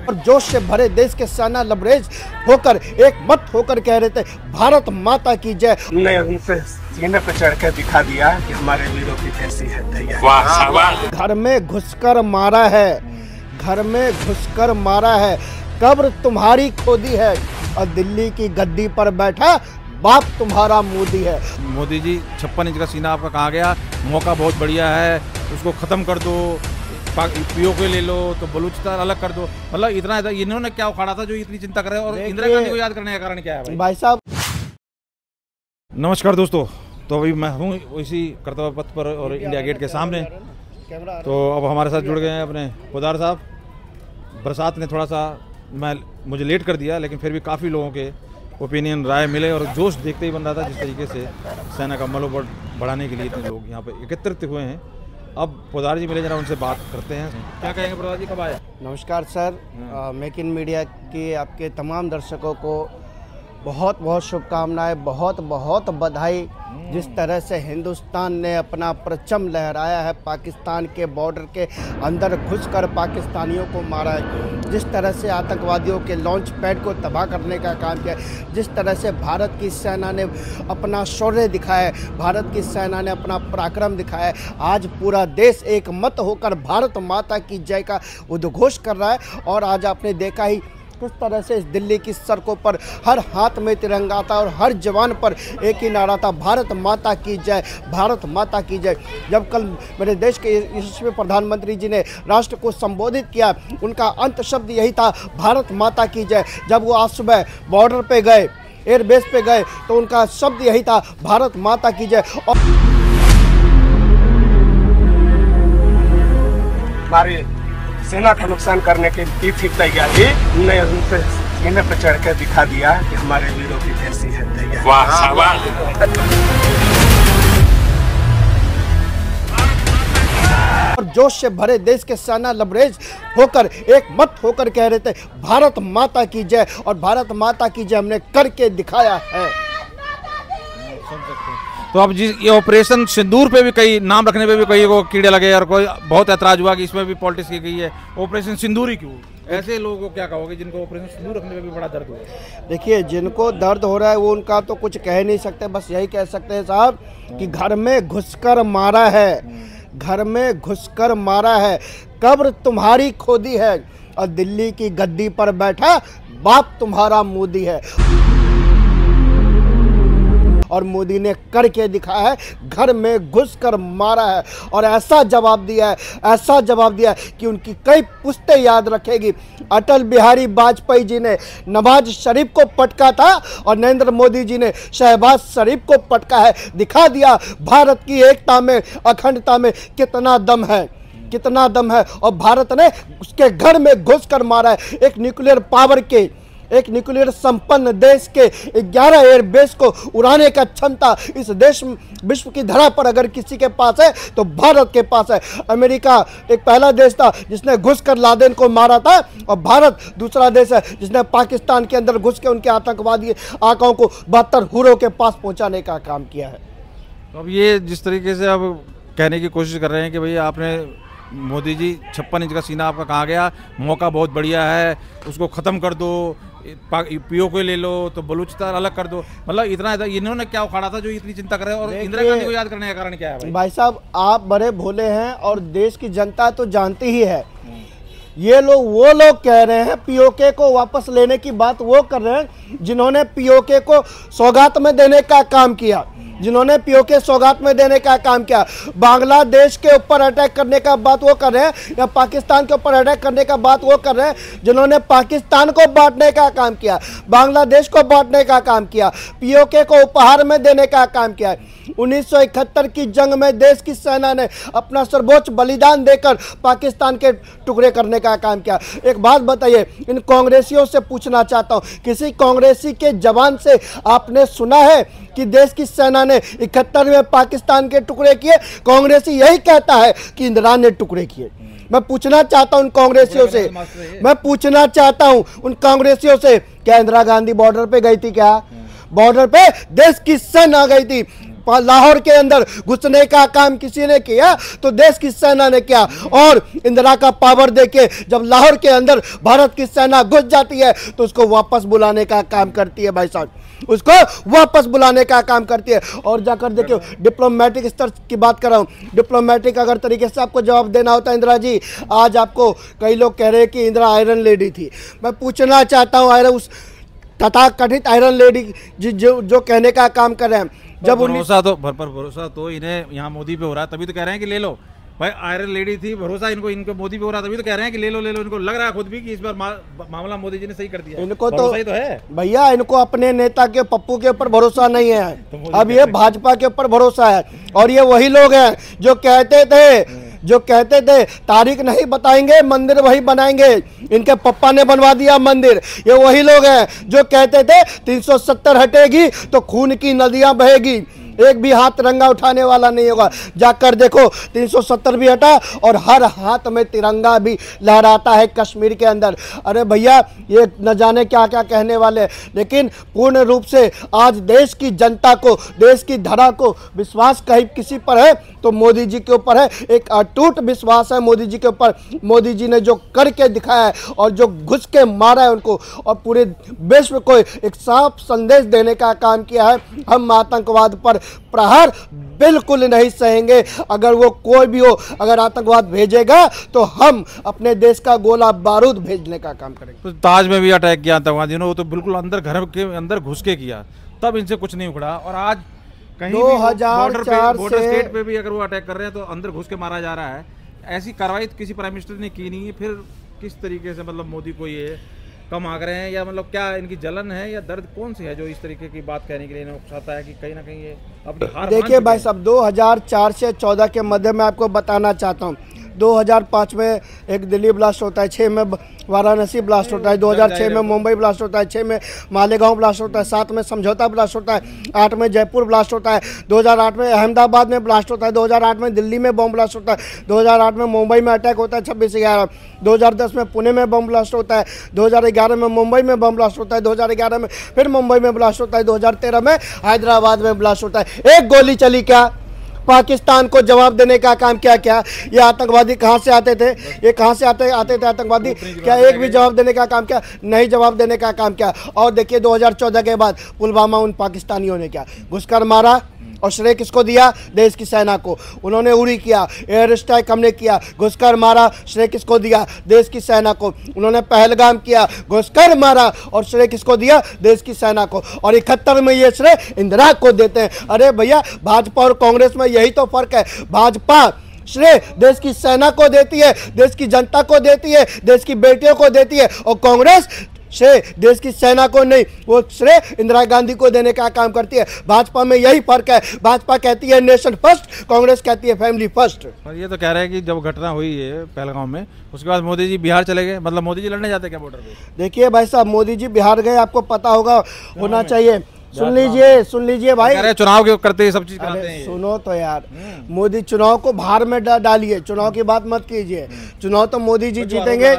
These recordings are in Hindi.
और जोश से भरे देश के सेना लबरेज होकर एक मत होकर कह रहे थे भारत माता की जय। हमने उनसे सीने पर चढ़ कर दिखा दिया कि हमारे वीरों की कैसी है तैयारी। घर में घुसकर मारा है, घर में घुसकर मारा है, कब्र तुम्हारी खोदी है और दिल्ली की गद्दी पर बैठा बाप तुम्हारा मोदी है। मोदी जी 56 इंच का सीना आपका कहाँ गया, मौका बहुत बढ़िया है, उसको ख़त्म कर दो, पीओके ले लो तो बलूचिस्तान अलग कर दो। मतलब इतना इन्होंने क्या उखाड़ा था जो इतनी चिंता कर रहे हैं, और इंदिरा गांधी को याद करने का कारण क्या है भाई साहब? नमस्कार दोस्तों, तो अभी मैं हूँ इसी कर्तव्य पथ पर और इंडिया गेट के सामने। तो अब हमारे साथ जुड़ गए हैं अपने पोदार साहब। बरसात ने थोड़ा सा मुझे लेट कर दिया, लेकिन फिर भी काफ़ी लोगों के ओपिनियन राय मिले और जोश देखते ही बन रहा था जिस तरीके से सेना का मनोबल बढ़ाने के लिए इतने लोग यहाँ पे एकत्रित हुए हैं। अब पोदार जी मिले, जरा उनसे बात करते हैं। क्या कहेंगे पोदार जी, कब आए? नमस्कार सर, मेक इन मीडिया के आपके तमाम दर्शकों को बहुत बहुत शुभकामनाएं, बहुत बहुत बधाई। जिस तरह से हिंदुस्तान ने अपना परचम लहराया है, पाकिस्तान के बॉर्डर के अंदर घुसकर पाकिस्तानियों को मारा है, जिस तरह से आतंकवादियों के लॉन्च पैड को तबाह करने का काम किया, जिस तरह से भारत की सेना ने अपना शौर्य दिखाया है, भारत की सेना ने अपना पराक्रम दिखाया है। आज पूरा देश एक मत होकर भारत माता की जय का उद्घोष कर रहा है। और आज आपने देखा ही किस तरह से इस दिल्ली की सड़कों पर हर हाथ में तिरंगा था और हर जवान पर एक ही नारा था, भारत माता की जय, भारत माता की जय। जब कल मेरे देश के यशस्वी प्रधानमंत्री जी ने राष्ट्र को संबोधित किया, उनका अंत शब्द यही था, भारत माता की जय। जब वो आज सुबह बॉर्डर पे गए, एयरबेस पे गए, तो उनका शब्द यही था, भारत माता की जय। और हमारी सेना का नुकसान करने की थी तैयारी। हमने उनसे सीने पर चढ़ कर दिखा दिया कि हमारे वीरों की कैसी है तैयारी। और जोश से भरे देश के सेना लबरेज होकर एक मत होकर कह रहे थे भारत माता की जय, और भारत माता की जय हमने करके दिखाया है। तो अब ये ऑपरेशन सिंदूर पे भी कई नाम रखने पे भी कई को कीड़े लगे और कोई बहुत ऐतराज हुआ कि इसमें भी पॉलिटिक्स की गई है। ऑपरेशन सिंदूर ही क्यों? ऐसे लोगों को क्या कहोगे जिनको ऑपरेशन सिंदूर रखने पे भी बड़ा दर्द हो? देखिए, जिनको दर्द हो रहा है वो उनका तो कुछ कह नहीं सकते, बस यही कह सकते हैं साहब कि घर में घुसकर मारा है, घर में घुसकर मारा है, कब्र तुम्हारी खोदी है और दिल्ली की गद्दी पर बैठा बाप तुम्हारा मोदी है। और मोदी ने करके दिखाया है, घर में घुसकर मारा है और ऐसा जवाब दिया है, ऐसा जवाब दिया है कि उनकी कई पुश्तें याद रखेगी। अटल बिहारी वाजपेयी जी ने नवाज शरीफ को पटका था और नरेंद्र मोदी जी ने शहबाज शरीफ को पटका है। दिखा दिया भारत की एकता में, अखंडता में कितना दम है, कितना दम है। और भारत ने उसके घर में घुसकर मारा है। एक न्यूक्लियर पावर के, एक न्यूक्लियर संपन्न देश के 11 एयरबेस को उड़ाने का क्षमता इस देश विश्व की धरा पर अगर किसी के पास है तो भारत के पास है। अमेरिका एक पहला देश था जिसने घुसकर लादेन को मारा था, और भारत दूसरा देश है जिसने पाकिस्तान के अंदर घुस के उनके आतंकवादी आकाओं को 72 हुरों के पास पहुंचाने का काम किया है। तो अब ये जिस तरीके से अब कहने की कोशिश कर रहे हैं कि भैया आपने मोदी जी 56 इंच का सीना आपका कहाँ गया, मौका बहुत बढ़िया है, उसको ख़त्म कर दो, पीओके ले लो तो बलूचिस्तान अलग कर दो। मतलब इतना इन्होंने क्या उखाड़ा था जो इतनी चिंता कर रहे हैं, और इंदिरा गांधी को याद करने का कारण क्या है? भाई साहब, आप बड़े भोले हैं और देश की जनता तो जानती ही है। ये लोग वो लोग कह रहे हैं पीओके को वापस लेने की बात वो कर रहे हैं जिन्होंने पीओके को सौगात में देने का काम किया, जिन्होंने पीओके सौगात में देने का काम किया। बांग्लादेश के ऊपर अटैक करने का बात वो कर रहे हैं, या पाकिस्तान के ऊपर अटैक करने का बात वो कर रहे हैं जिन्होंने पाकिस्तान को बांटने का काम किया, बांग्लादेश को बांटने का काम किया, पीओके को उपहार में देने का काम किया। 1971 की जंग में देश की सेना ने अपना सर्वोच्च बलिदान देकर पाकिस्तान के टुकड़े करने का काम किया। एक बात बताइए, इन कांग्रेसियों से पूछना चाहता हूँ, किसी कांग्रेसी के जवान से आपने सुना है कि देश की सेना ने 71 में पाकिस्तान के टुकड़े किए? कांग्रेसी यही कहता है कि इंदिरा ने टुकड़े किए। मैं पूछना चाहता हूं उन कांग्रेसियों से, मैं पूछना चाहता हूं उन कांग्रेसियों से, क्या इंदिरा गांधी बॉर्डर पे गई थी? क्या बॉर्डर पे देश की सेना गई थी? लाहौर के अंदर घुसने का काम किसी ने किया तो देश की सेना ने किया। और इंदिरा का पावर देके जब लाहौर के अंदर भारत की सेना घुस जाती है तो उसको वापस बुलाने का काम करती है भाई साहब, उसको वापस बुलाने का काम करती है। और जाकर देखियो डिप्लोमेटिक स्तर की बात कर रहा हूँ, डिप्लोमेटिक अगर तरीके से आपको जवाब देना होता है इंदिरा जी, आज आपको कई लोग कह रहे हैं कि इंदिरा आयरन लेडी थी। मैं पूछना चाहता हूँ आयरन उस तथाकथित आयरन लेडी जो कहने का काम कर रहे हैं, जब भरोसा तो इन्हें यहाँ मोदी पे हो रहा है, तभी तो कह रहे हैं कि ले लो भाई। आयरन लेडी थी, भरोसा इनको मोदी पे हो रहा, तभी तो कह रहे हैं कि ले लो। इनको लग रहा है खुद भी कि इस बार मामला मोदी जी ने सही कर दिया। इनको तो है भैया, इनको अपने नेता के पप्पू के ऊपर भरोसा नहीं है, अब ये भाजपा के ऊपर भरोसा है। और ये वही लोग हैं जो कहते थे तारीख नहीं बताएंगे, मंदिर वही बनाएंगे। इनके पप्पा ने बनवा दिया मंदिर। ये वही लोग हैं जो कहते थे 370 हटेगी तो खून की नदियां बहेगी, एक भी हाथ तिरंगा उठाने वाला नहीं होगा। जाकर देखो 370 भी हटा और हर हाथ में तिरंगा भी लहराता है कश्मीर के अंदर। अरे भैया, ये न जाने क्या क्या कहने वाले, लेकिन पूर्ण रूप से आज देश की जनता को, देश की धरा को विश्वास कहीं किसी पर है तो मोदी जी के ऊपर है। एक अटूट विश्वास है मोदी जी के ऊपर। मोदी जी ने जो करके दिखाया है और जो घुस के मारा है उनको, और पूरे विश्व को एक साफ संदेश देने का काम किया है। हम आतंकवाद पर प्रहार बिल्कुल नहीं सहेंगे। अगर वो कोई भी हो, अगर आतंकवाद भेजेगा तो हम अपने देश का गोला बारूद भेजने का काम करेंगे। तो ताज में भी अटैक किया आतंकवादियों ने, वो तो बिल्कुल अंदर घर के अंदर घुस के किया, तब इनसे कुछ नहीं उखड़ा। और आज कहीं 2004 बॉर्डर स्टेट पे भी अगर वो अटैक कर रहे हैं तो अंदर घुस के मारा जा रहा है। ऐसी कार्रवाई किसी प्राइम मिनिस्टर ने की नहीं है। फिर किस तरीके से मतलब मोदी को ये कम आग रहे हैं, या मतलब क्या इनकी जलन है या दर्द कौन सी है जो इस तरीके की बात कहने के लिए इन्हें उकसाता है कि कहीं ना कहीं ये अपनी हार। देखिए भाई साहब, 2004 से 14 के मध्य में आपको बताना चाहता हूँ। 2005 में एक दिल्ली ब्लास्ट होता है, 6 में वाराणसी ब्लास्ट होता है, 2006 में मुंबई ब्लास्ट होता है, 6 में मालेगांव ब्लास्ट होता है, 7 में समझौता ब्लास्ट होता है, 8 में जयपुर ब्लास्ट होता है, 2008 में अहमदाबाद में ब्लास्ट होता है, 2008 में दिल्ली में बम ब्लास्ट होता है, 2008 में मुंबई में अटैक होता है 26/11, 2010 में पुणे में बम ब्लास्ट होता है, 2011 में मुंबई में बम ब्लास्ट होता है, 2011 में फिर मुंबई में ब्लास्ट होता है, 2013 में हैदराबाद में ब्लास्ट होता है। एक गोली चली क्या? पाकिस्तान को जवाब देने का काम क्या? ये आतंकवादी कहाँ से आते थे? ये कहाँ से आते थे आतंकवादी? क्या एक भी जवाब देने का काम क्या? नहीं जवाब देने का काम क्या? और देखिए 2014 के बाद पुलवामा उन पाकिस्तानियों ने क्या घुसकर मारा, और श्रेय किसको दिया? देश की सेना को। उन्होंने उड़ी किया, एयर स्ट्राइक हमने किया, घुसकर मारा, श्रेय किसको दिया? देश की सेना को। उन्होंने पहलगाम किया, घुसकर मारा, और श्रेय किसको दिया? देश की सेना को। और 71 में ये श्रेय इंदिरा को देते हैं। अरे भैया, भाजपा और कांग्रेस में यही तो फर्क है। भाजपा श्रेय देश की सेना को देती है, देश की जनता को देती है, देश की बेटियों को देती है, और कांग्रेस श्रेय देश की सेना को नहीं, वो श्रेय इंदिरा गांधी को देने का काम करती है। भाजपा में यही फर्क है। भाजपा कहती है नेशन फर्स्ट, कांग्रेस कहती है फैमिली फर्स्ट। और ये तो कह रहे हैं कि जब घटना हुई है पहलगांव में, उसके बाद मोदी जी बिहार चले गए, मतलब मोदी जी लड़ने जाते क्या बॉर्डर पे? देखिए भाई साहब, मोदी जी बिहार गए, आपको पता होगा, होना चाहिए। सुन लीजिए भाई, चुनाव के करते हैं, सब चीज कराते हैं। सुनो तो यार, मोदी चुनाव को बाहर में डालिए, चुनाव की बात मत कीजिए। चुनाव तो मोदी जी जीतेंगे।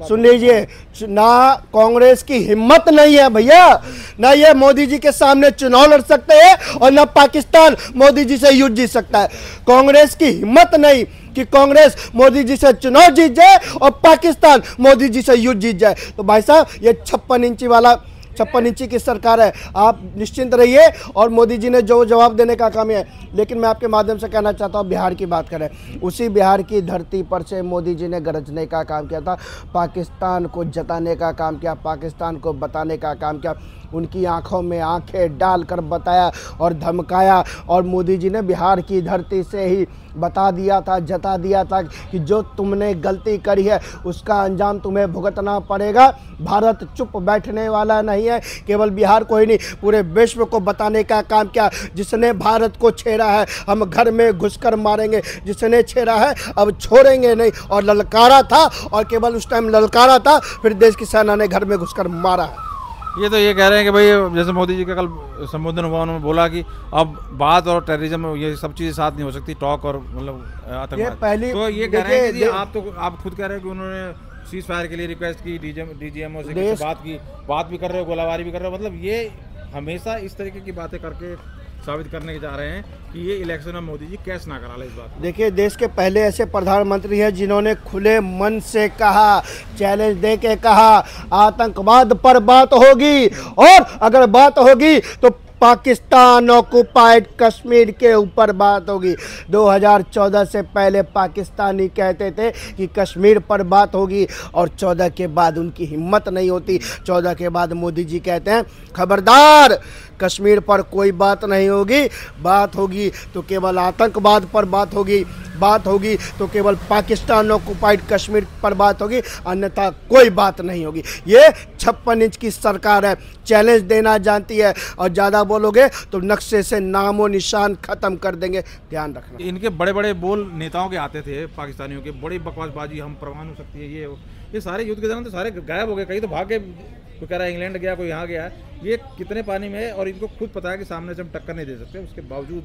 सुन लीजिए, ना कांग्रेस की हिम्मत नहीं है भैया, ना ये मोदी जी के सामने चुनाव लड़ सकते हैं, और ना पाकिस्तान मोदी जी से युद्ध जीत सकता है। कांग्रेस की हिम्मत नहीं कि कांग्रेस मोदी जी से चुनाव जीत जाए और पाकिस्तान मोदी जी से युद्ध जीत जाए। तो भाई साहब, ये 56 इंची की सरकार है, आप निश्चिंत रहिए। और मोदी जी ने जो जवाब देने का काम है। लेकिन मैं आपके माध्यम से कहना चाहता हूँ, बिहार की बात करें, उसी बिहार की धरती पर से मोदी जी ने गरजने का काम किया था, पाकिस्तान को जताने का काम किया, पाकिस्तान को बताने का काम किया, उनकी आंखों में आंखें डालकर बताया और धमकाया। और मोदी जी ने बिहार की धरती से ही बता दिया था, जता दिया था कि जो तुमने गलती करी है उसका अंजाम तुम्हें भुगतना पड़ेगा। भारत चुप बैठने वाला नहीं है। केवल बिहार को ही नहीं, पूरे विश्व को बताने का काम किया। जिसने भारत को छेड़ा है हम घर में घुसकर मारेंगे, जिसने छेड़ा है अब छोड़ेंगे नहीं। और ललकारा था, और केवल उस टाइम ललकारा था, फिर देश की सेना ने घर में घुसकर मारा। ये तो ये कह रहे हैं कि भाई, जैसे मोदी जी का कल संबोधन हुआ, उन्होंने बोला कि अब बात और टेररिज्म ये सब चीज़ें साथ नहीं हो सकती, टॉक और मतलब आतंकवाद। तो ये कह रहे हैं कि आप खुद कह रहे हैं कि उन्होंने सीज फायर के लिए रिक्वेस्ट की, डीजीएमओ से बात भी कर रहे हो, गोलाबारी भी कर रहे हो, मतलब ये हमेशा इस तरीके की बातें करके साबित करने जा रहे हैं कि ये इलेक्शन में मोदी जी कैश ना करा ले इस बात। देखिए, देश के पहले ऐसे प्रधानमंत्री हैं जिन्होंने खुले मन से कहा, चैलेंज दे के कहा, आतंकवाद पर बात होगी, और अगर बात होगी तो पाकिस्तान ऑक्युपाइड कश्मीर के ऊपर बात होगी। 2014 से पहले पाकिस्तानी कहते थे कि कश्मीर पर बात होगी, और 14 के बाद उनकी हिम्मत नहीं होती। 14 के बाद मोदी जी कहते हैं खबरदार, कश्मीर पर कोई बात नहीं होगी, बात होगी तो केवल आतंकवाद पर बात होगी, बात होगी तो केवल पाकिस्तान ऑक्युपाइड कश्मीर पर बात होगी, अन्यथा कोई बात नहीं होगी। ये 56 इंच की सरकार है, चैलेंज देना जानती है, और ज़्यादा बोलोगे तो नक्शे से नामो निशान ख़त्म कर देंगे, ध्यान रखना। इनके बड़े बड़े बोल नेताओं के आते थे, पाकिस्तानियों के बड़ी बकवासबाजी, हम परमाणु शक्ति है, ये सारे युद्ध के दौरान तो सारे गायब हो गए। कहीं तो भाग के, कोई कह रहा है इंग्लैंड गया, कोई यहाँ गया। ये कितने पानी में है, और इनको खुद पता है कि सामने से हम टक्कर नहीं दे सकते। उसके बावजूद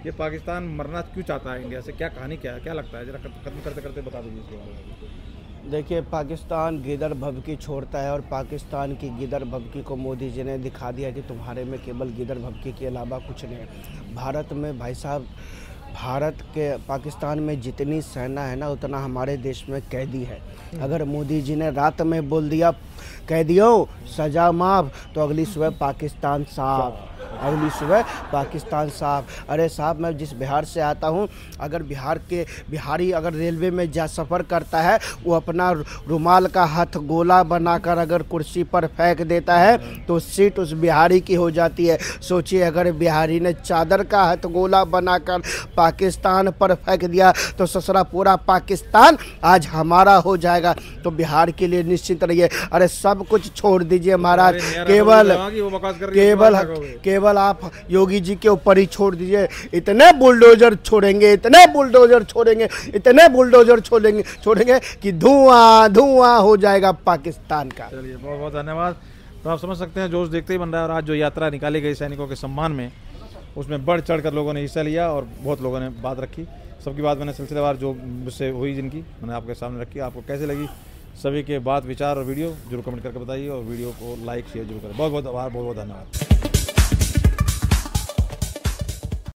ये पाकिस्तान मरना क्यों चाहता है इंडिया से? क्या कहानी क्या है, क्या लगता है? जरा खत्म करते करते बता दीजिए इसके बारे में। देखिए, पाकिस्तान गिदड़ भभकी छोड़ता है, और पाकिस्तान की गिदड़ भभकी को मोदी जी ने दिखा दिया कि तुम्हारे में केवल गिदड़ भभकी के अलावा कुछ नहीं है। भारत में भाई साहब, भारत के पाकिस्तान में जितनी सेना है ना, उतना हमारे देश में कैदी है। अगर मोदी जी ने रात में बोल दिया कैदियों सजा माफ, तो अगली सुबह पाकिस्तान साफ, अगली सुबह पाकिस्तान साफ। अरे साहब, मैं जिस बिहार से आता हूँ, अगर बिहारी अगर रेलवे में जा सफ़र करता है, वो अपना रुमाल का हाथ गोला बनाकर अगर कुर्सी पर फेंक देता है तो सीट उस बिहारी की हो जाती है। सोचिए, अगर बिहारी ने चादर का हाथ गोला बनाकर पाकिस्तान पर फेंक दिया तो ससुरा पूरा पाकिस्तान आज हमारा हो जाएगा। तो बिहार के लिए निश्चित रहिए। अरे सब कुछ छोड़ दीजिए महाराज, केवल आप योगी जी के ऊपर ही छोड़ दीजिए। इतने बुलडोजर छोड़ेंगे, इतने बुलडोजर छोड़ेंगे, इतने बुलडोजर छोड़ेंगे कि धुआं धुआं हो जाएगा पाकिस्तान का। चलिए, बहुत बहुत धन्यवाद। तो आप समझ सकते हैं, जोश देखते ही बन रहा है। और आज जो यात्रा निकाली गई सैनिकों के सम्मान में, उसमें बढ़ चढ़ कर लोगों ने हिस्सा लिया, और बहुत लोगों ने बात रखी। सबकी बात मैंने सिलसिलेवार जो मुझसे हुई, जिनकी मैंने आपके सामने रखी। आपको कैसे लगी सभी के बात, विचार और वीडियो जरूर कमेंट करके बताइए, और वीडियो को लाइक शेयर जरूर करें। बहुत बहुत आभार, बहुत बहुत धन्यवाद।